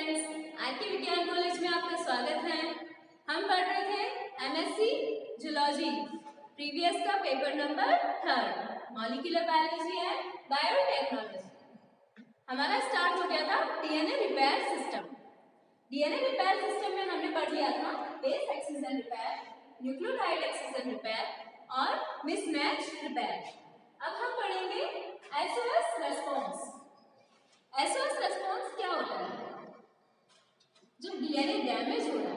Friends, आज के विज्ञान कॉलेज में आपका स्वागत है। हम पढ़ रहे थे एमएससी जूलॉजी प्रीवियस का paper number 3 molecular biology and biotechnology. हमारा स्टार्ट हो गया था DNA repair system. DNA repair system में हमने पढ़ लिया था base excision repair, nucleotide excision repair और मिसमैच रिपेयर। अब हम पढ़ेंगे एसओएस रेस्पॉन्स। एसओएस रेस्पॉन्स क्या होता है? जब डीएनए डैमेज हो रहा है,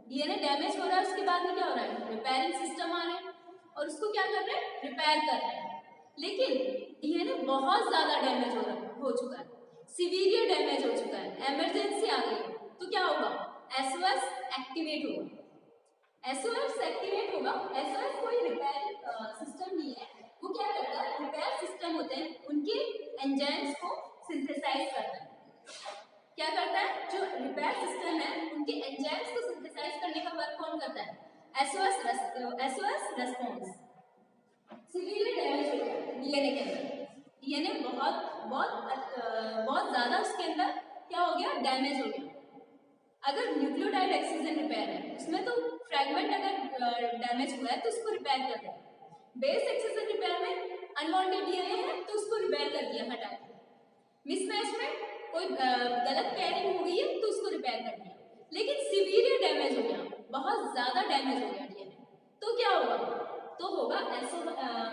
डीएनए डैमेज हो रहा है, उसके बाद में क्या हो रहा है? रिपेयरिंग सिस्टम आ रहे हैं और उसको क्या कर रहे हैं? रिपेयर कर रहे हैं। लेकिन डीएनए बहुत ज्यादा डैमेज हो चुका है, सीवियर डैमेज हो चुका है, इमरजेंसी आ गई है, तो क्या होगा? एसओएस एक्टिवेट होगा। एसओएस एक्टिवेट होगा। एसओएस कोई रिपेयर सिस्टम नहीं है, वो क्या करता है? रिपेयर सिस्टम होते हैं, उनके एंजाइम्स को सिंथेसाइज करता है। क्या करता है? जो रिपेयर सिस्टम है, उनके एंजाइम्स को सिंथेसाइज करने का वर्क कौन करता है? SOS response. सीवियर डैमेज हो गया डीएनए के अंदर, डीएनए बहुत ज्यादा उसके अंदर क्या हो गया? डैमेज हो गया। अगर न्यूक्लियोटाइड एक्सिजन रिपेयर है, उसमें तो फ्रैगमेंट अगर डैमेज हुआ है तो उसको रिपेयर कर दिया। बेस एक्सिजन रिपेयर में अनवांटेड डीएनए है तो उसको रिपेयर कर दिया, हटा दिया। मिसमैच में कोई गलत पेयरिंग हो गई है तो उसको रिपेयर कर दिया। लेकिन सीवियर डैमेज हो गया, बहुत ज्यादा डैमेज हो गया डीएनए, तो क्या होगा? तो होगा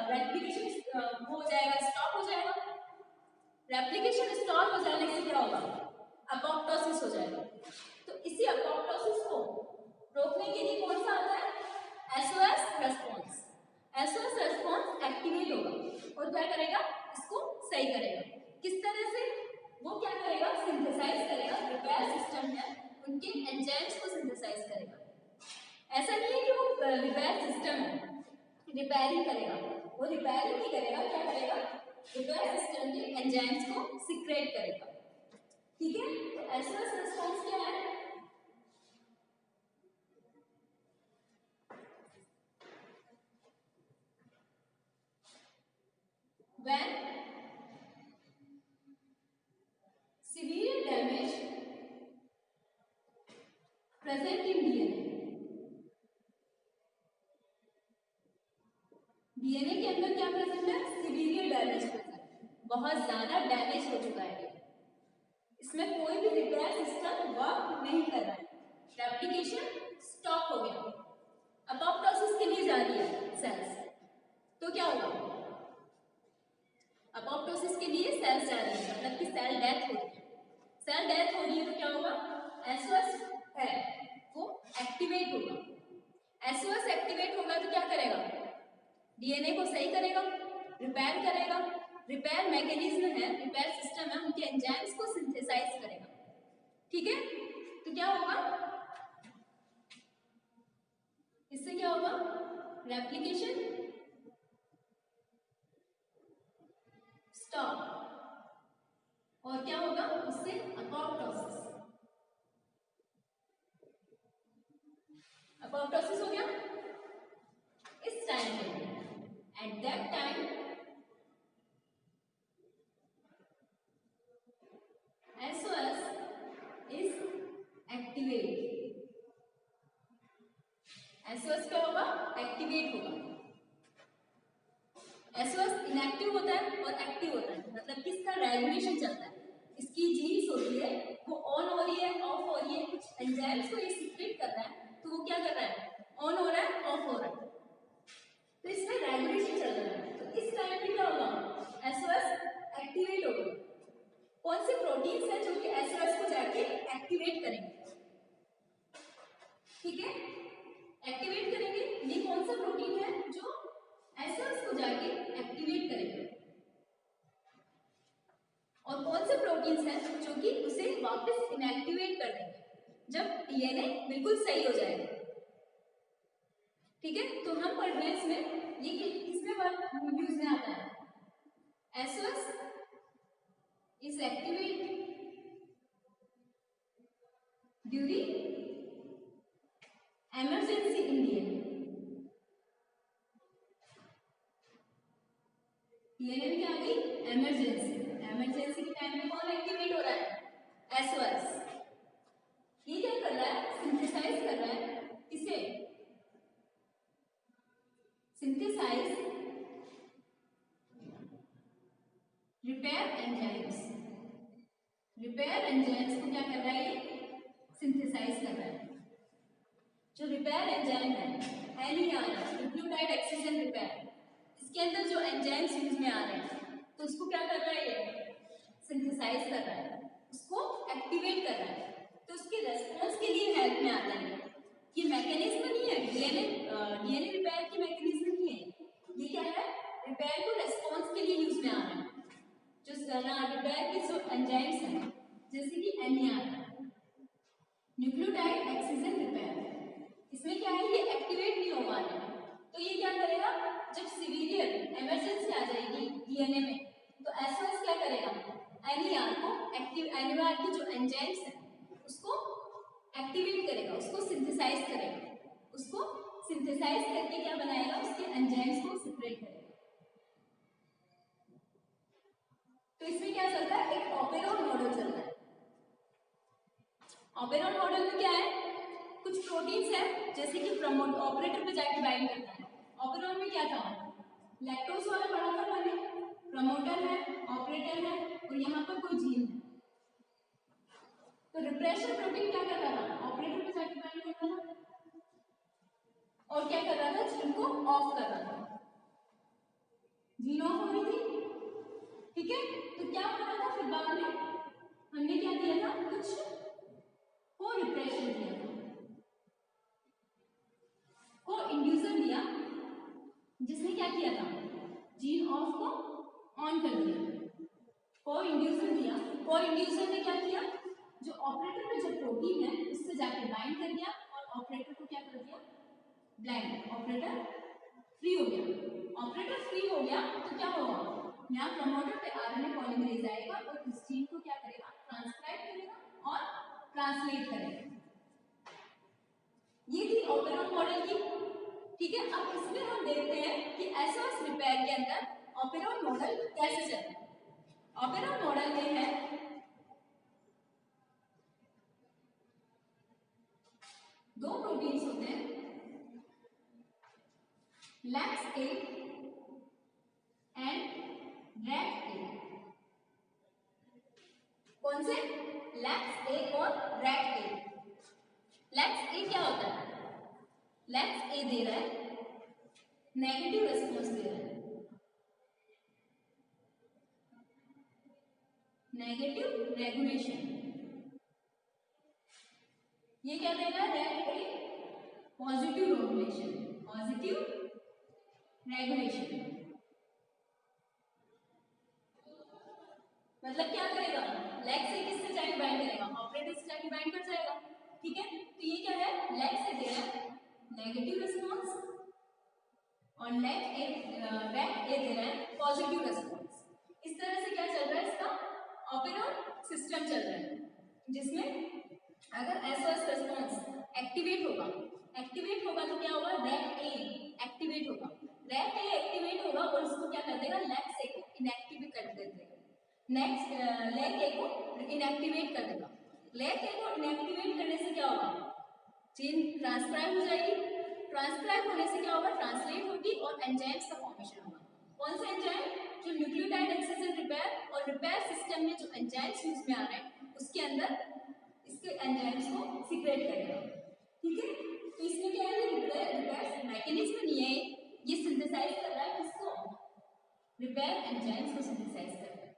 रेप्लिकेशन हो जाएगा, स्टॉप हो जाएगा। रेप्लिकेशन स्टॉप हो जाने से क्या होगा? अपोप्टोसिस हो जाएगा। तो इसी अपोप्टोसिस को रोकने के लिए कौन सा आता है? SOS response. SOS response activate होगा और क्या करेगा? इसको सही करेगा। किस तरह से? वो क्या करेगा? सिंथेसाइज करेगा। रिपेयर सिस्टम है, उनके एंजाइम्स को सिंथेसाइज करेगा। ऐसा नहीं है कि वो रिपेयर सिस्टम है रिपेयरिंग करेगा, वो रिपेयरिंग ही करेगा। क्या करेगा? रिपेयर सिस्टम के एंजाइम्स को सीक्रेट करेगा। ठीक है, तो एसओएस रेस्पॉन्स क्या है? When severe damage present in DNA, DNA के अंदर क्या प्रेजेंट है? सीवियर डैमेज प्रेजेंट, बहुत ज्यादा डैमेज हो चुका है, इसमें कोई भी रिपेयर सिस्टम वर्क नहीं कर रहा है, रेप्लिकेशन स्टॉप हो गया, अपोप्टोसिस के लिए जा रही है सेल्स, तो क्या होगा? अपोप्टोसिस के लिए सेल्स जा रही है, मतलब कि सेल डेथ हो रही है। सेल डेथ हो रही है तो क्या होगा? एसओएस है वो एक्टिवेट होगा। एसओएस एक्टिवेट होगा तो क्या करेगा? डीएनए को सही करेगा, रिपेयर करेगा। रिपेयर मैकेनिज्म है, रिपेयर सिस्टम है, उनके एंजाइम्स को सिंथेसाइज करेगा। ठीक है, तो क्या होगा? इससे क्या होगा? रेप्लिकेशन स्टॉप, और क्या होगा? उससे अपोप्टोसिस। अपोप्टोसिस हो गया। इस टाइम पे at that time SOS is activate। SOS क्या होगा? एक्टिवेट होगा। SOS इनएक्टिव होता है और एक्टिव होता है, मतलब कि इसका रेगुलेशन चलता है। इसकी जीन्स होती है, वो ऑन हो रही है, ऑफ हो रही है, कुछ एंजाइम्स को ये सीक्रेट कर रहा है, तो वो क्या कर रहा है? ऑन हो रहा है, ऑफ हो रहा है, तो इसमें रेगुलेशन चल रहा है। तो इस टाइम पे क्या होगा? SOS एक्टिवेट होगा। कौन से प्रोटीन्स हैं जो कि एसओएस को जाके एक्टिवेट करेंगे? ठीक है, एक्टिवेट करेंगे। ये कौन सा प्रोटीन है जो एसओएस को जाके एक्टिवेट करेंगे? और कौन से प्रोटीन्स हैं जो कि उसे वापस इनएक्टिवेट कर देंगे जब डीएनए बिल्कुल सही हो जाएगा? ठीक है, तो हम पढ़ रहे हैं इसमें ये किसमें वर्क यूज में आता है? SOS is activate during emergency in DNA। DNA में क्या आ गई? इमरजेंसी। इमरजेंसी के टाइम में कौन एक्टिवेट हो रहा है? एसओएस। रिपेयर एंजाइम्स को क्या कर रहा है, ये सिंथेसाइज कर रहा है। जो रिपेयर एंजाइम है NER, न्यूक्लियोटाइड एक्सिजन रिपेयर, इसके अंदर जो एंजाइम्स यूज में आ रहे हैं तो उसको क्या कर रहा है, ये सिंथेसाइज कर रहा है, उसको एक्टिवेट कर रहा है। तो उसके रेस्पॉन्स के लिए हेल्प में आता है। ये मैकेनिज्म नहीं है डीएनए रिपेयर की मैकेनिज्म नहीं है, ये क्या है, रिपेयर को रेस्पॉन्स के लिए यूज में आ रहा है। जो रिपेयर की जो एंजाइम्स हैं जैसे कि NER, न्यूक्लियोटाइड एक्सिजन रिपेयर, इसमें क्या है, ये एक्टिवेट नहीं हो पा रहे हैं। तो ये क्या करेगा, जब सीवियर इमरजेंसी आ जाएगी डीएनए में तो एसओएस क्या करेगा, NER को NER की जो एंजाइम्स है उसको एक्टिवेट करेगा, उसको सिंथेसाइज करेगा, उसको सिंथेसाइज करके क्या बनाएगा, उसके एंजाइम्स को सेपरेट करेगा। तो इसमें क्या चल रहा है, एक ऑपेरॉन मॉडल चल रहा है। ऑपेरॉन मॉडल में क्या है, कुछ प्रोटीन्स है जैसे कि प्रमोट ऑपरेटर पे जाके बाइंड करता है। ऑपेरॉन में क्या था, लैक्टोज वाला पढ़ा था मैंने, प्रमोटर है, ऑपरेटर है और यहाँ पर कोई जीन है। तो रिप्रेशर प्रोटीन क्या कर रहा था, ऑपरेटर पे जाके बाइंड करता था और क्या कर रहा था, जीन को ऑफ कर रहा था, जीन ऑफ हो रही थी, ठीक है। तो क्या हो रहा था, फिर बाद में हमने क्या दिया था, कुछ को रिप्रेशर दिया था, को इंड्यूसर दिया, जिसने क्या किया था, जीन ऑफ को ऑन कर दिया। को इंड्यूसर दिया, को इंड्यूसर ने क्या किया, जो ऑपरेटर पे जो प्रोटीन है उससे जाके बाइंड कर दिया और ऑपरेटर को क्या कर दिया, ब्लाइंड, ऑपरेटर फ्री हो गया। ऑपरेटर फ्री हो गया तो क्या होगा, यहाँ प्रमोटर पे RNA पॉलीमरेज आएगा और इस जीन को क्या करेगा, ट्रांसक्राइब करेगा और ट्रांसलेट करेगा। ये थी ऑपेरॉन मॉडल की, ठीक है। अब इसमें हम देखते हैं कि एसओएस रिपेयर के अंदर ऑपेरॉन मॉडल कैसे चलता है। ऑपेरॉन मॉडल में है दो प्रोटीन्स होते हैं, लैक्स ए एंड रैट ए। कौन से, लैक्स ए और रैट ए। लैक्स ए क्या होता है, लैक्स ए दे रहा है नेगेटिव रेस्पॉन्स दे रहा है, नेगेटिव रेगुलेशन। ये क्या देगा, रैट ए पॉजिटिव रेगुलेशन, पॉजिटिव रेगुलेशन। मतलब क्या करेगा, लैक्स ए किससे जाके बाइंड करेगा, ऑपरेटर से जाके बाइंड कर जाएगा, ठीक है। तो ये क्या है, लैक्स ए दे रहा है नेगेटिव रिस्पॉन्स और रैट ए दे रहा है पॉजिटिव रिस्पॉन्स। इस तरह से क्या चल रहा है, इसका ऑपेरॉन सिस्टम चल रहा है, जिसमें अगर एसओएस रिस्पॉन्स एक्टिवेट होगा तो क्या होगा, रैट ए एक्टिवेट होगा, रैट ए एक्टिवेट होगा और इसको क्या कर देगा, लैक्स ए को इनएक्टिवेट कर देगा, नेक्स्ट लैक ए को इनएक्टिवेट कर देगा। लैक ए को इनएक्टिवेट करने से क्या होगा, चेन ट्रांसक्राइब हो जाएगी, ट्रांसक्राइब होने से क्या होगा, ट्रांसलेट होगी और एंजाइम्स का फॉर्मेशन होगा। कौन सा एंजाइम, जो न्यूक्लियोटाइड एक्सिजन रिपेयर और रिपेयर सिस्टम में जो एंजाइम्स यूज में आ रहे हैं उसके अंदर इसके एंजाइम्स को सीक्रेट करेगा, ठीक है। तो इसमें क्या है, रिपेयर मैकेनिज्म नहीं है, ये सिंथेसाइज कर रहा है किसको, रिपेयर एंजाइम्स को सिंथेसाइज कर रहा है,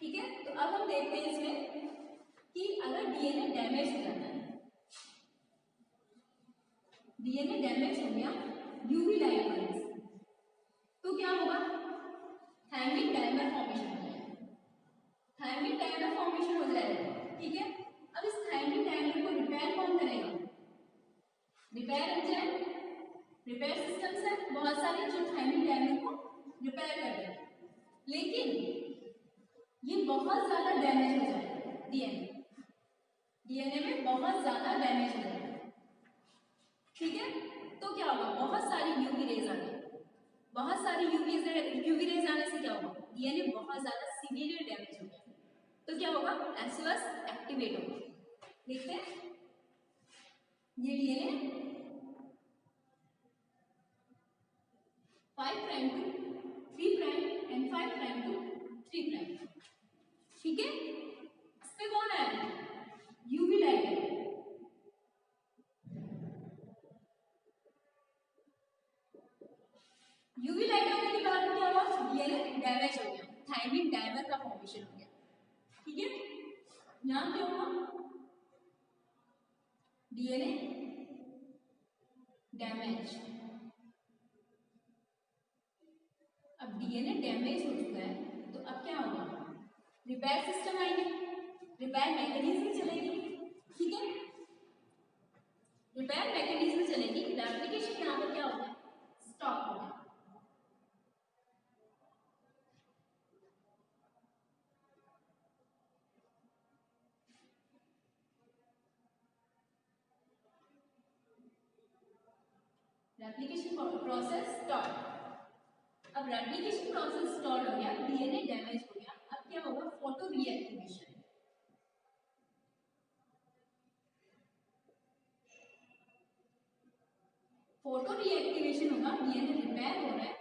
ठीक है। तो अब हम देखते हैं इसमें कि अगर डीएनए डैमेज हो जाता है, डीएनए डैमेज हो गया यूवी लाइट वजह से, तो क्या होगा, थायमिक डायमर फॉर्मेशन हो जाएगा, थायमिक डायमर फॉर्मेशन हो जाएगा, ठीक है। अब इस थायमिक डायमर को रिपेयर कौन करेगा, रिपेयर एंजाइम, रिपेयर सिस्टम्स है बहुत सारे जो थायमिक डायमर को रिपेयर कर देंगे, लेकिन ये बहुत ज्यादा डैमेज हो जाएगा, डीएनए में बहुत ज्यादा डैमेज हो जाएगा, ठीक है। तो क्या होगा, बहुत सारी यूवी रेज आ गई, बहुत सारी यूवी रेज आने से क्या होगा, डीएनए बहुत ज्यादा सीवियरली डैमेज हो गया, तो क्या होगा, एसओएस एक्टिवेट होगा। देखते हैं ये DNA 5 prime to 3 prime and 5 prime to 3 prime, ठीक है। ये कौन है? यूवी लाइट है। यूवी लाइट होने के बाद क्या हुआ? डीएनए डैमेज हो गया, थायमिन डाइमर का फॉर्मेशन हो गया। ठीक है, यहां क्या हुआ? DNA damage. अब डीएनए डैमेज हो चुका है तो अब क्या होगा? रिपेयर सिस्टम आएंगे, रिपेयर मैकेनिज्म चलेगी। ठीक है, रिपेयर मैकेनिज्म चलेगी, रेप्लिकेशन यहाँ पर क्या होगा? स्टॉप हो गया। Replication process stop. अब रेप्लिकेशन प्रोसेस स्टॉप हो गया, डीएनए डैमेज हो गया, अब क्या होगा? Photo reactivation. फोटो रीएक्टिवेशन होगा, डीएनए रिपेयर हो रहा है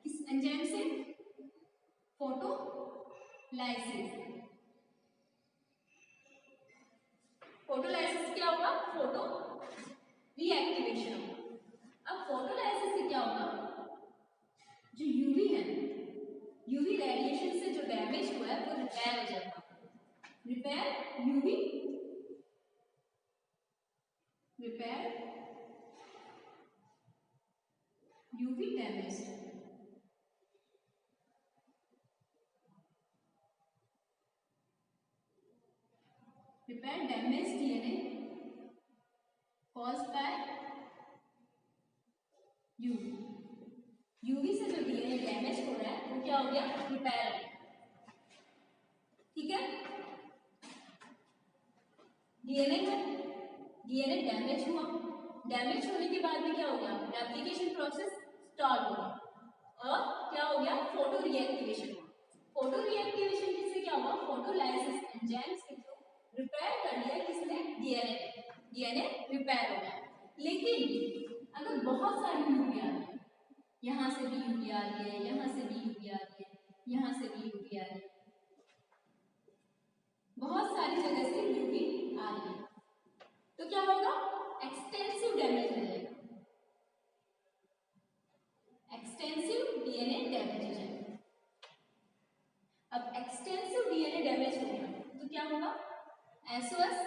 किस एंजाइम से? फोटोलाइसिस। फोटोलाइसिस क्या होगा? फोटो रीएक्टिवेशन होगा। अब फोटोलाइसिस से क्या होगा? जो यूवी है, यूवी रेडिएशन से जो डैमेज हुआ है वो रिपेयर हो जाएगा। Repair UV, repair UV damage. Repair damage DNA caused by UV. UV से जो डीएनए डैमेज हो रहा है वो क्या हो गया? रिपेयर हो गया। ठीक है, डीएनए में डीएनए डैमेज हुआ, डैमेज होने के बाद में क्या हो गया? रेप्लिकेशन प्रोसेस स्टॉप हो गया और क्या हो गया? फोटो रीएक्टिवेशन हुआ। फोटो रीएक्टिवेशन किससे क्या हुआ? फोटोलाइसिस एंजाइम्स के थ्रू रिपेयर कर लिया किसने? डीएनए। डीएनए रिपेयर हो गया। लेकिन अगर बहुत सारी यूवी आ रही है, यहाँ से भी यूवी आ रही है, यहाँ से भी यूवी आ रही है, यहाँ से भी यूवी आ रही है, बहुत सारी जगह से यूवी आ रही है, तो क्या होगा? एक्सटेंसिव डैमेज हो जाएगा, एक्सटेंसिव डीएनए डैमेज हो जाएगा। अब एक्सटेंसिव डीएनए डैमेज हो गया तो क्या होगा? एसओएस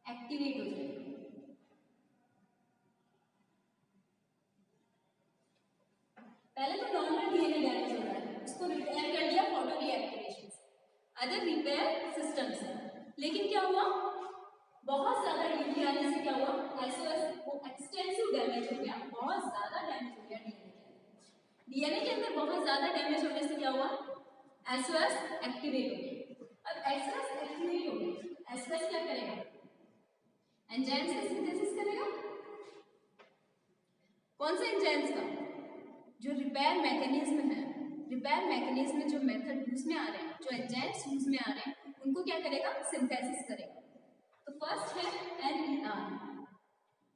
एक्टिवेट हो जाएगा। पहले तो नॉर्मल डीएनए डैमेज हो रहा है, उसको रिपेयर कर दिया फोटो रीएक्टिवेशन से, अदर रिपेयर सिस्टम से। लेकिन क्या हुआ? बहुत ज्यादा यूवी आने से क्या हुआ? एसओएस को एक्सटेंसिव डैमेज हो गया, बहुत ज्यादा डैमेज हो गया डीएनए के अंदर। बहुत ज्यादा डैमेज होने से क्या हुआ? एसओएस एक्टिवेट हो गया। अब एसओएस एक्टिवेट हो गया, एसओएस क्या करेगा? एंजाइम्स का सिंथेसिस करेगा। कौन से एंजाइम्स का? जो रिपेयर मैकेनिज्म है, रिपेयर मैकेनिज्म में जो मेथड यूज में आ रहे हैं, जो एंजाइम्स यूज में आ रहे हैं, उनको क्या करेगा? सिंथेसिस करेगा। तो फर्स्ट है एनईआर,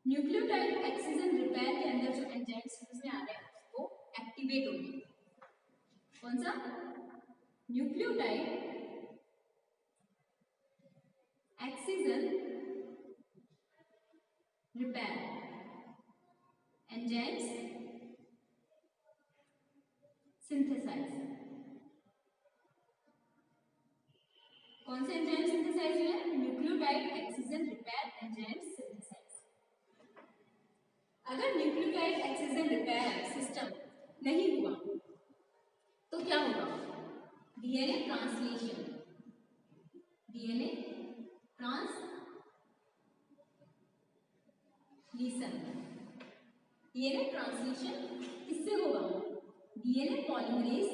न्यूक्लियोटाइड एक्सिजन रिपेयर के अंदर जो एंजाइम्स यूज में आ रहे हैं वो एक्टिवेट होंगे। कौन सा? Nucleotide excision repair enzymes synthesize. कौन से एंजाइम सिंथेसाइज हुए? Nucleotide excision repair enzyme synthesize. अगर न्यूक्लियोटाइड एक्सिजन रिपेयर सिस्टम नहीं हुआ तो क्या होगा? DNA translation, DNA translation. DNA translation किससे होगा? DNA polymerase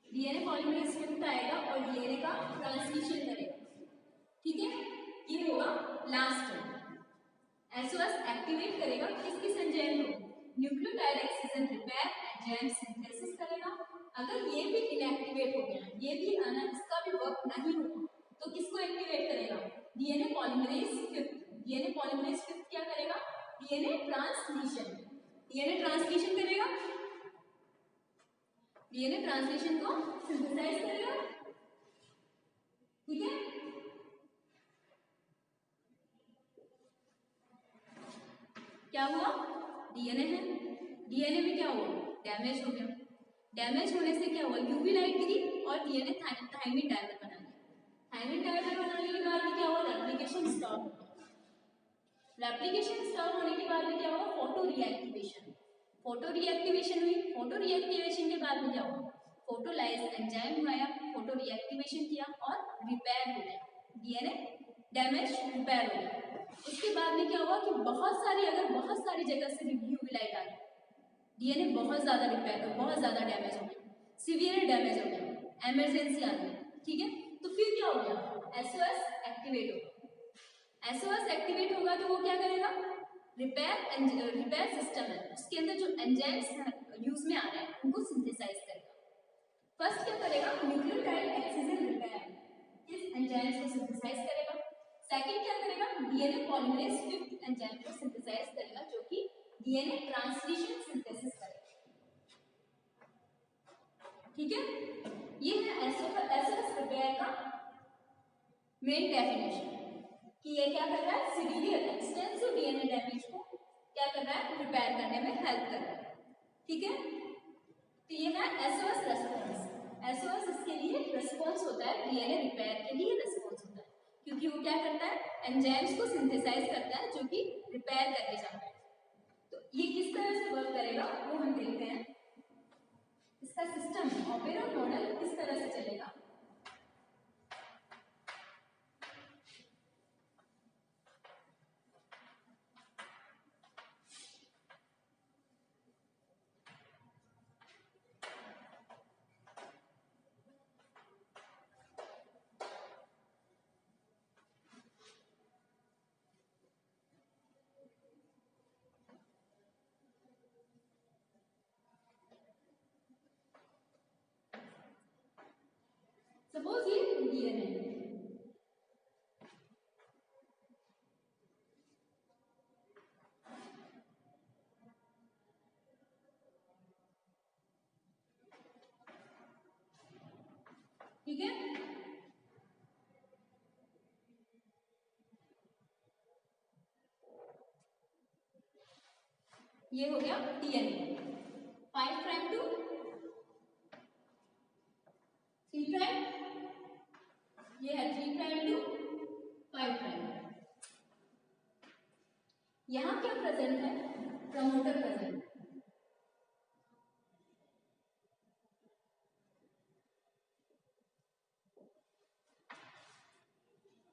DNA polymerase fifth आएगा और डीएनए का ट्रांसलेशन करेगा। ठीक है, ये होगा लास्ट में। एसओएस एक्टिवेट करेगा किस किस एंजाइम को? Nucleotide excision repair enzyme synthesis करेगा। अगर ये भी इनएक्टिवेट हो गया, ये भी आना, इसका भी वर्क नहीं हुआ, तो किसको एक्टिवेट करेगा? DNA polymerase fifth. DNA polymerase fifth क्या करेगा? DNA translation. डीएनए ट्रांसलेशन करेगा, डीएनए ट्रांसलेशन को सिंथेसाइज करेगा, ठीक है। क्या हुआ, डीएनए है, डीएनए में क्या हुआ, डैमेज हो गया। डैमेज होने से क्या हुआ, यूवी लाइट गिरी और डीएनए थायमिन डायमर बना लिया। थायमिन डायमर बनाने के बाद में क्या हुआ, रेप्लिकेशन स्टॉप हो गया। रेप्लिकेशन स्टॉप होने के बाद में क्या हुआ, फोटो रिएक्टिवेशन। फोटो रिएक्टिवेशन हुई, फोटो रिएक्टिवेशन के बाद में क्या हुआ, फोटोलाइज एंजाइम आया, फोटो रिएक्टिवेशन किया और रिपेयर हो गया, डीएनए डैमेज रिपेयर हो गया। उसके बाद में क्या हुआ कि बहुत सारी जगह से यूवी लाइट आ गई, डीएनए बहुत ज्यादा रिपेयर हो, बहुत ज्यादा डैमेज हो गया, सीवियर डैमेज हो गया, इमरजेंसी आ गई, ठीक है। तो फिर क्या हो गया, एसओएस एक्टिवेट होगा। एसओएस एक्टिवेट होगा तो वो क्या करेगा, रिपेयर सिस्टम है, उसके अंदर जो एंजाइम्स यूज में आ रहे हैं उनको सिंथेसाइज करेगा। फर्स्ट क्या करेगा, न्यूक्लियोटाइड एक्सिजन रिपेयर, इस एंजाइम्स को सिंथेसाइज करेगा। सेकंड क्या करेगा, डीएनए पॉलीमरेज स्विफ्ट एंजाइम को सिंथेसाइज करेगा, जो कि डीएनए ट्रांसलेशन सिंथेसिस करेगा, ठीक है। ये है एसओएस रिपेयर का मेन डेफिनेशन कि ये क्या कर रहा है, सीवियर एक्सटेंसिव डीएनए डैमेज को क्या कर रहा है, रिपेयर करने में हेल्प कर रहा है, ठीक है। तो ये है एसओएस रेस्पॉन्स। एसओएस इसके लिए रेस्पॉन्स होता है, डीएनए रिपेयर के लिए रेस्पॉन्स होता है, क्योंकि वो क्या करता है, एंजाइम्स को सिंथेसाइज करता है जो कि रिपेयर करके जाता है। तो ये किस तरह से वर्क करेगा वो हम देखते हैं। इसका सिस्टम ऑपेरॉन मॉडल किस तरह से चलेगा। सपोज ये डीएनए, ठीक है। ये हो गया डीएनए 5 प्राइम टू 3 प्राइम, ये है 3 प्राइम टू 5 प्राइम। यहां क्या प्रेजेंट है, प्रमोटर प्रेजेंट है,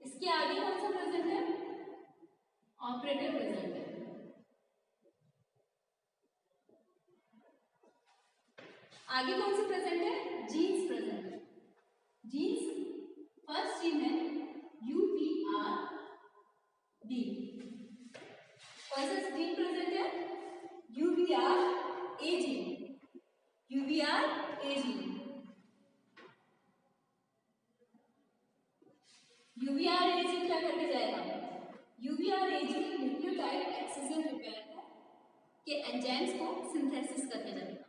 इसके आगे कौन सा प्रेजेंट है, ऑपरेटर प्रेजेंट है। आगे कौन से प्रेजेंट है, जीन्स प्रेजेंट है। जीन्स फर्स्ट जीन है UPRD, कौन सा जीन प्रेजेंट है, UBRA gene, UBRA gene. UBRA gene क्या करके जाएगा, UBRA gene nucleotide excision repair के एंजाइम्स को सिंथेसिस करके जाएगा।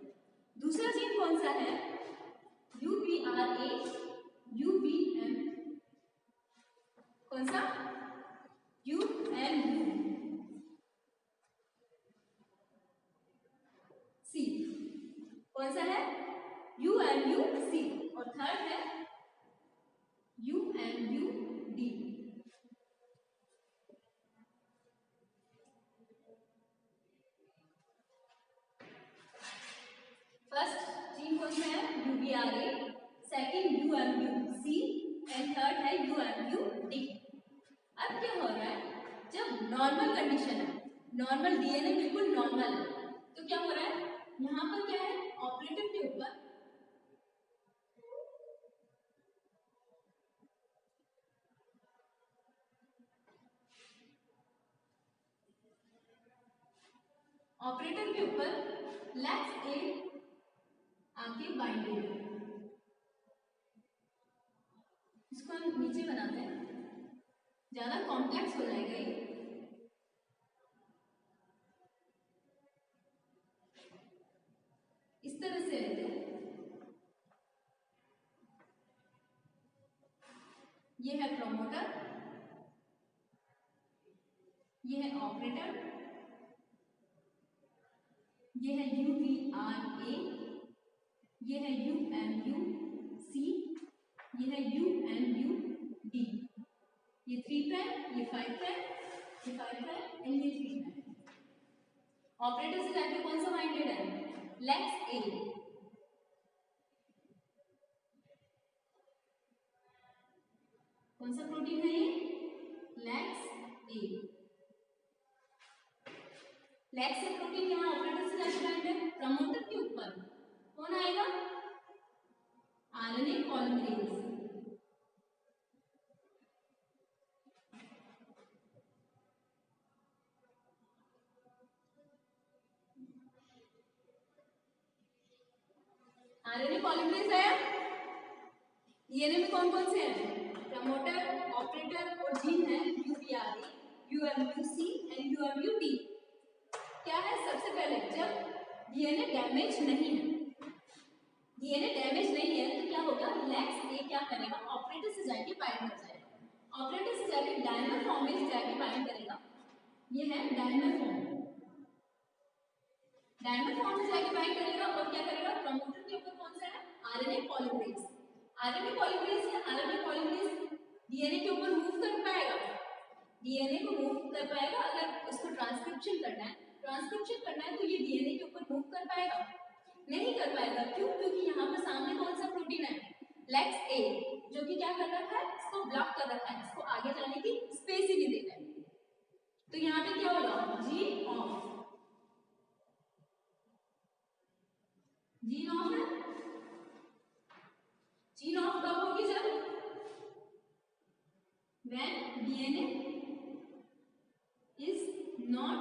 दूसरा जीन कौन सा है, UBRA UBM, कौन सा, UMU C, कौन सा है, UMU C, और थर्ड है UMU D। फर्स्ट जीन कौन सा है, UBRA, second UMU C and third है UMU D। अब क्या हो रहा है, जब नॉर्मल कंडीशन है, नॉर्मल डीएनए बिल्कुल नॉर्मल है, तो क्या हो रहा है, यहाँ पर क्या है, ऑपरेटर के ऊपर लेफ्ट ए आके बाइंडेड, इसको हम नीचे बनाते हैं, ज्यादा कॉम्प्लेक्स हो जाएगा ये। इस तरह से रहते हैं। ये है प्रोमोटर, ये है ऑपरेटर, ये है UVRA, ये है UMUC, ये है UMUD, ये 3 प्राइम, ये 5 प्राइम, ये 5 प्राइम एंड ये 3 प्राइम। ऑपरेटर से जाके कौन सा बाइंडेड है? Lex A। कौन सा प्रोटीन है ये? Lex A। Lex A protein यहाँ ऑपरेटर से जाके बाइंड है प्रमोटर के ऊपर। कौन आएगा? RNA polymerase. आरएनए पॉलीमरेज आया। डीएनए में कौन कौन से हैं? प्रमोटर, ऑपरेटर और जीन है UVRA, UMUC एंड UMUD। क्या है? सबसे पहले जब डीएनए डैमेज नहीं है, डीएनए डैमेज नहीं है तो क्या होगा? लेक्स ए क्या करेगा? ऑपरेटर से जाके बाइंड हो जाएगा। ऑपरेटर से जाके डायमर फॉर्म में जाके बाइंड करेगा। ये है डायमर फॉर्म। डायमर फॉर्म में जाके बाइंड करेगा और क्या करेगा? प्रमोटर के ऊपर कौन सा है? RNA polymerase. आरएनए पॉलीमरेज है, आरएनए पॉलीमरेज डीएनए के ऊपर मूव कर पाएगा? डीएनए को मूव कर पाएगा। अगर उसको ट्रांसक्रिप्शन करना है, तो ये डीएनए के ऊपर मूव कर पाएगा? नहीं कर पाएगा। क्यों? क्योंकि यहाँ पर सामने कौन सा प्रोटीन है? लेक्स ए, जो कि क्या कर रखा है? इसको ब्लॉक कर रखा है, इसको आगे जाने की स्पेस ही नहीं देता है। तो यहाँ पे क्या होगा? Gene of. जीन ऑफ है। जीन ऑफ कब होगी? जब when DNA is not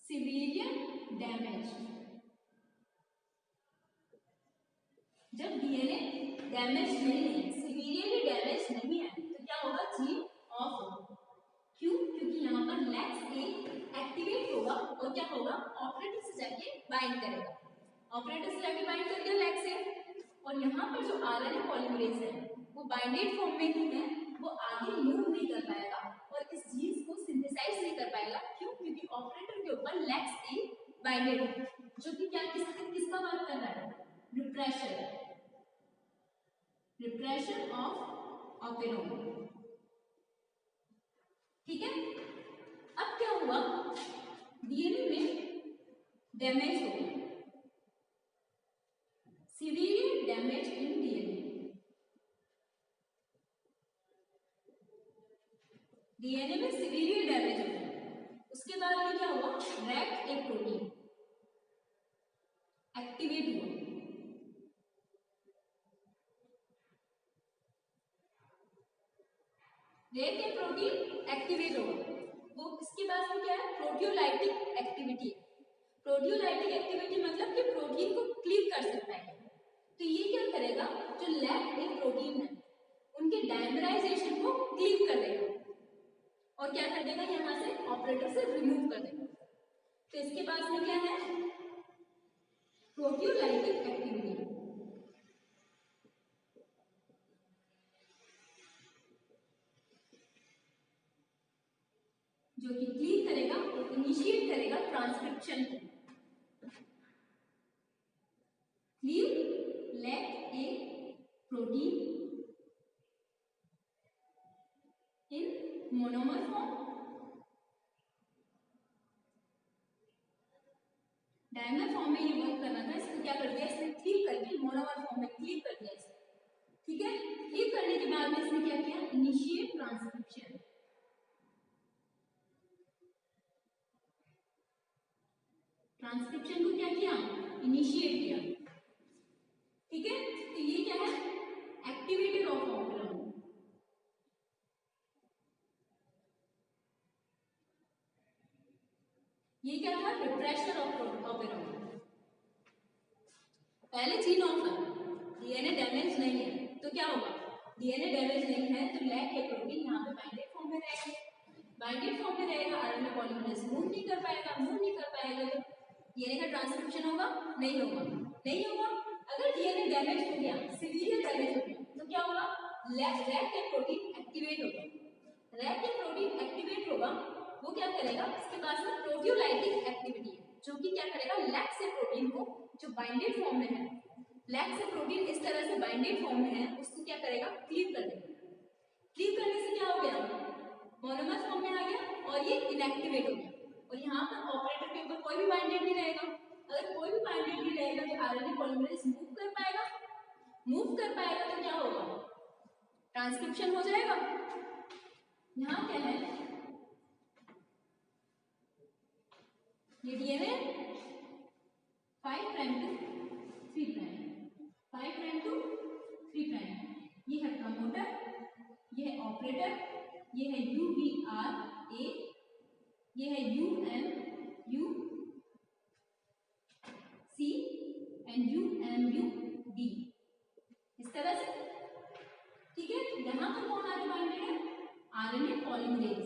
severely damaged। जब डीएनए डैमेज नहीं है, सीवियरली डैमेज नहीं है, तो क्या होगा? जीन ऑफ होगा। क्यों? क्योंकि यहाँ पर लेक्स ए एक्टिवेट होगा और क्या होगा? ऑपरेटर से जाके बाइंड करेगा। ऑपरेटर से जाके बाइंड कर दिया लेक्स ए, और यहाँ पर जो आरएनए पॉलीमरेज है वो बाइंडेड फॉर्म में ही है, वो आगे मूव नहीं कर पाएगा और इस जीन्स को सिंथेसाइज नहीं कर पाएगा। क्यों? क्योंकि ऑपरेटर के ऊपर लेक्स ए बाइंडेड है, जो कि क्या किसका वर्क कर रहा है? Repression, repression of operon. ठीक है। अब क्या हुआ? डीएनए में डैमेज हो गया, severely damage in DNA. DNA में सीवियरली डैमेज हो गया। उसके बाद में क्या हुआ? रैक एक प्रोटीन एक्टिवेट हुआ। रेक एक प्रोटीन एक्टिवेट होगा। वो इसके बाद में क्या है? Proteolytic activity. प्रोटियोलाइटिक एक्टिविटी मतलब कि प्रोटीन को क्लीव कर सकता है। तो ये क्या करेगा? जो लैक एक प्रोटीन है उनके डायमराइजेशन को क्लीव कर देगा और क्या कर देगा? यहाँ से ऑपरेटर से रिमूव कर देगा। तो इसके पास में क्या है? Proteolytic activity. जो कि क्लीव करेगा और इनिशिएट करेगा ट्रांसक्रिप्शन को। Cleave lex A protein in monomer form, dimer form में ये वर्क करना था, इसको क्या कर दिया? इसने क्लीव करके मोनोमर फॉर्म में क्लीव कर दिया इसे। ठीक है। क्लीव करने के बाद में इसने क्या किया? Initiate transcription. ट्रांसक्रिप्शन को क्या किया? इनिशिएट किया। ठीक है। तो ये क्या है? Activated of operon. ये क्या था? Refresher of operon. पहले जीन ऑफ है, डीएनए डैमेज नहीं है, तो क्या होगा? डीएनए डैमेज नहीं है तो लैक ए प्रोटीन यहाँ पे बाइंडेड फॉर्म में रहेगा। बाइंडेड फॉर्म में रहेगा, आरएनए पॉलीमरेज मूव नहीं कर पाएगा। मूव नहीं कर पाएगा तो डीएनए का ट्रांसक्रिप्शन होगा? नहीं होगा। नहीं होगा। अगर डीएनए डैमेज हो गया, सीवियर डैमेज हो गया, तो क्या होगा? रैट या प्रोटीन एक्टिवेट होगा। रैट या प्रोटीन एक्टिवेट होगा, वो क्या करेगा? इसके पास में प्रोटियोलाइटिक एक्टिविटी है, जो कि क्या करेगा? लैक्स से प्रोटीन को, जो बाइंडेड फॉर्म में है, लैक्स से प्रोटीन इस तरह से बाइंडेड फॉर्म में है, उसको क्या करेगा? क्लीव कर देगा। क्लीव करने से क्या हो गया? मोनोमर फॉर्म में आ गया और ये इनएक्टिवेट हो गया। और यहाँ पर ऑपरेटर के ऊपर कोई भी बाइंडेड नहीं रहेगा। अगर कोई भी बाइंडेड नहीं रहेगा तो आरएनए पॉलीमरेज मूव कर पाएगा। मूव कर पाएगा तो क्या होगा? ट्रांसक्रिप्शन हो जाएगा। यहाँ क्या है? ये DNA 5 prime to 3 prime, 5 prime to 3 prime. ये है प्रमोटर, ये है ऑपरेटर, ये है UBRA, ये है UMUC एंड UMUD, इस तरह से। ठीक है, यहां पर कौन आगे बाइंडेड है? RNA polymerase.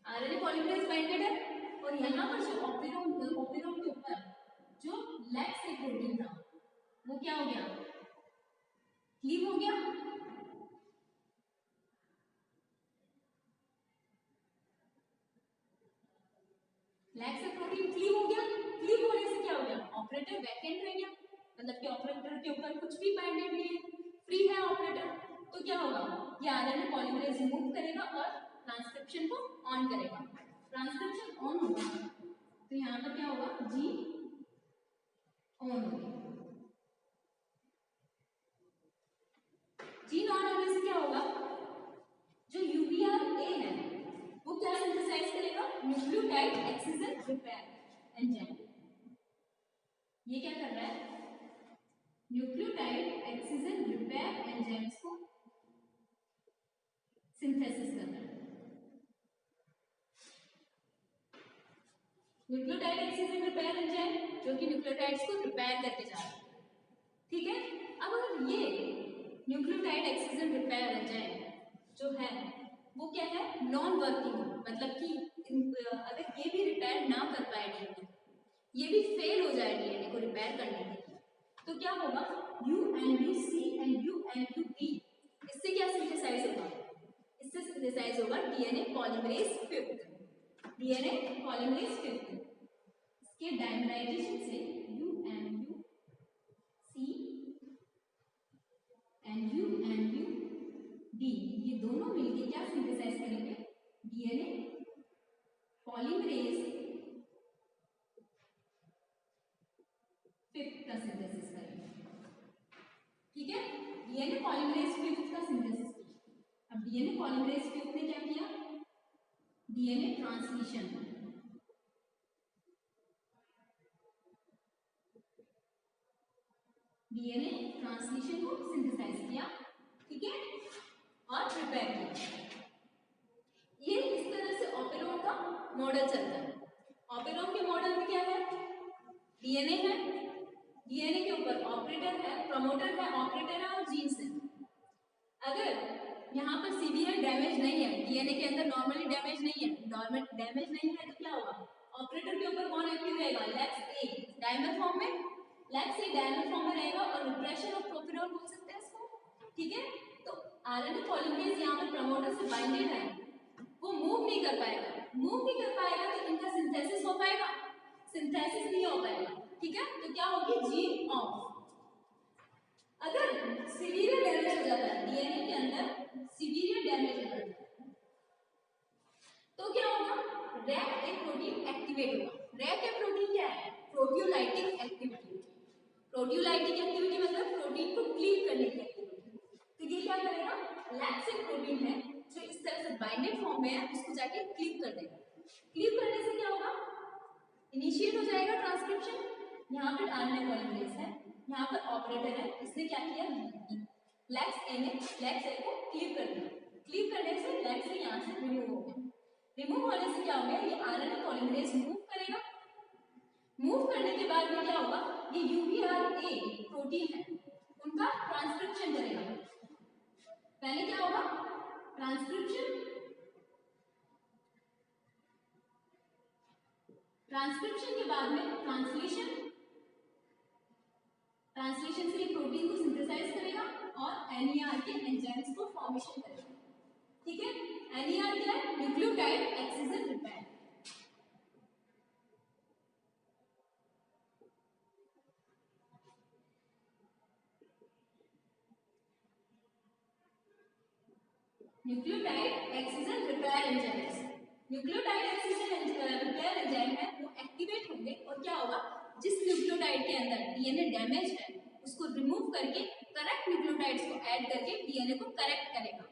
RNA polymerase binded है और यहाँ पर जो ऑपेरोन के ऊपर जो लैक्स एक प्रोटीन था, वो क्या हो गया? क्लीव हो गया। लैक्स एक प्रोटीन क्लीव हो गया। क्लीव होने से क्या हो गया? ऑपरेटर वैकेंट रह गया, मतलब कि ऑपरेटर के ऊपर कुछ भी बाइंडेड नहीं है, फ्री है ऑपरेटर। तो क्या होगा? ये आरएनए पॉलीमरेज मूव करेगा और ट्रांसक्रिप्शन को ऑन करेगा। ट्रांसक्रिप्शन ऑन होगा तो यहाँ पर क्या होगा? जी ऑन होगा। जीन ऑन होने से क्या होगा? जो UBRA है वो क्या सिंथेसाइज करेगा? Nucleotide excision repair enzyme. ये क्या कर रहा है? न्यूक्लियोटाइड एक्सिजन रिपेयर एंजाइम्स को सिंथेसिस कर रहा है। न्यूक्लियोटाइड एक्सिजन रिपेयर एंजाइम जो कि न्यूक्लियोटाइड्स को रिपेयर करके जा रहा है। ठीक है, अब अगर ये न्यूक्लियोटाइड एक्सिजन रिपेयर एंजाइम जो है वो क्या है? नॉन वर्किंग, मतलब कि अगर ये भी रिपेयर ना कर पाए डीएनए, ये भी फेल हो जाए डीएनए को रिपेयर करने के लिए, तो क्या होगा? UMUC एंड UMUD, इससे क्या सिंथेसाइज होगा? इससे सिंथेसाइज होगा डीएनए पॉलीमरेज 5। डीएनए पॉलीमरेज 5 इसके डाइमराइजेशन से UMUC एंड UMUD, ये दोनों मिलके क्या सिंथेसाइज करेंगे? डीएनए पॉलीमरेज 5 का सिंथेसिस करेंगे। ठीक है, डीएनए पॉलीमरेज 5 का सिंथेसिस किया। अब डीएनए पॉलीमरेज 5 ने क्या किया? डीएनए ट्रांसलेशन, डीएनए ट्रांसलेशन को सिंथेसाइज किया। ठीक है, और प्रिपेयर किया। ये इस तरह से ऑपेरोन का मॉडल चलता है। ऑपेरोन के मॉडल में क्या है? डीएनए है, डीएनए के ऊपर ऑपरेटर है, प्रमोटर है, ऑपरेटर है और जीन्स है। अगर यहाँ पर सीवियर डैमेज नहीं है, डीएनए के अंदर नॉर्मली डैमेज नहीं है, नॉर्मल डैमेज नहीं है, तो क्या होगा? ऑपरेटर के ऊपर कौन एक्टिव रहेगा? लैक्स ए डायमर फॉर्म में, लैक्स ए डायमर फॉर्म में रहेगा और रिप्रेशन ऑफ प्रोपिनोल बोल सकते हैं इसको। ठीक है, तो आरएनए पॉलीमरेज यहाँ पर प्रमोटर से बाइंडेड है, वो मूव नहीं कर पाएगा। मूव नहीं कर पाएगा तो इनका सिंथेसिस हो पाएगा? सिंथेसिस नहीं हो पाएगा। ठीक है, तो क्या होगी? Gene of. अगर सीवियर डैमेज हो जाता है डीएनए के अंदर, सीवियर डैमेज हो जाता है तो क्या होगा? रैट ए प्रोटीन एक्टिवेट होगा। रैट ए प्रोटीन क्या है? Proteolytic activity. प्रोटियोलाइटिक एक्टिविटी मतलब प्रोटीन को क्लीव करने की एक्टिविटी। तो ये क्या करेगा? लैक्स एक प्रोटीन है जो इस तरह से बाइंडेड फॉर्म में है, उसको जाके क्लीव कर देगा। क्लीव करने से क्या होगा? इनिशिएट हो जाएगा ट्रांसक्रिप्शन। यहाँ पर आरएनए पॉलीमरेज है, यहाँ पर ऑपरेटर है, इसने क्या किया? लैक्स ए ने लैक्स ए को क्लीव कर दिया। क्लीव करने से लैक्स ए यहाँ से रिमूव हो गया। रिमूव होने से क्या हो गया? ये आरएनए पॉलीमरेज मूव करेगा। मूव करने के बाद में क्या होगा? ये UBRA प्रोटीन है, उनका ट्रांसक्रिप्शन करेगा। पहले क्या होगा, ट्रांसक्रिप्शन, ट्रांसक्रिप्शन के बाद में ट्रांसलेशन, ट्रांसलेशन से प्रोटीन को सिंथेसाइज करेगा और एनईआर के एंजाइम्स को फॉर्मेशन करेगा। ठीक है, एनईआर क्या है, nucleotide excision repair. Nucleotide excision repair enzymes, nucleotide excision repair enzyme है वो एक्टिवेट होंगे और क्या होगा, जिस न्यूक्लियोटाइड के अंदर डीएनए डैमेज है उसको रिमूव करके करेक्ट न्यूक्लियोटाइड्स को ऐड करके डीएनए को करेक्ट करेगा,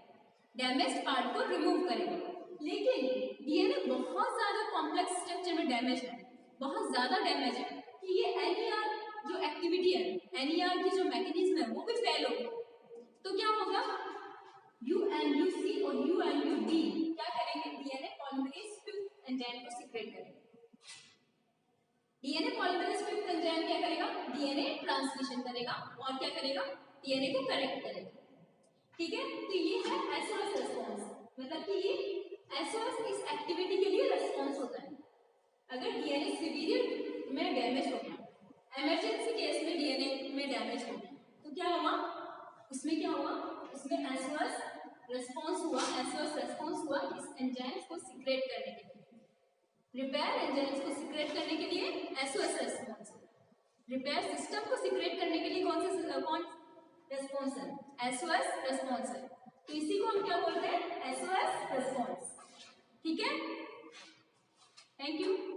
डैमेज्ड पार्ट को रिमूव करेगा। लेकिन डीएनए बहुत ज्यादा कॉम्प्लेक्स स्ट्रक्चर में डैमेज है, बहुत ज्यादा डैमेज है कि ये एनईआर जो एक्टिविटी है, एनईआर की जो मैकेनिज्म है वो भी फेल हो गई। तो क्या होगा, UNUC और UNUD क्या करेंगे, डीएनए पॉलीमरेज फिफ्थ एंजाइम को सीक्रेट करेंगे। डीएनए पॉलीमरेज फिफ्थ एंजाइम क्या करेगा, डीएनए ट्रांसलेशन करेगा और क्या करेगा, डीएनए को करेक्ट करेगा। ठीक है, तो ये है एसओएस रिस्पांस, मतलब कि ये एसओएस इस एक्टिविटी के लिए रिस्पांस होता है। अगर डीएनए सीवियर में डैमेज हो गया, इमरजेंसी केस में डीएनए में डैमेज हो गया, तो क्या होगा, उसमें क्या हुआ, उसमें एसओएस रिस्पांस हुआ, एसओएस रिस्पांस हुआ इस एंजाइम्स को सीक्रेट करने के लिए, रिपेयर एंजाइम्स को सीक्रेट करने के लिए एसओएस रिस्पांस, रिपेयर सिस्टम को सीक्रेट करने के लिए कौन रिस्पांस है, एसओएस रिस्पांस है। तो इसी को हम क्या बोलते हैं, एसओएस रिस्पांस। ठीक है, थैंक यू।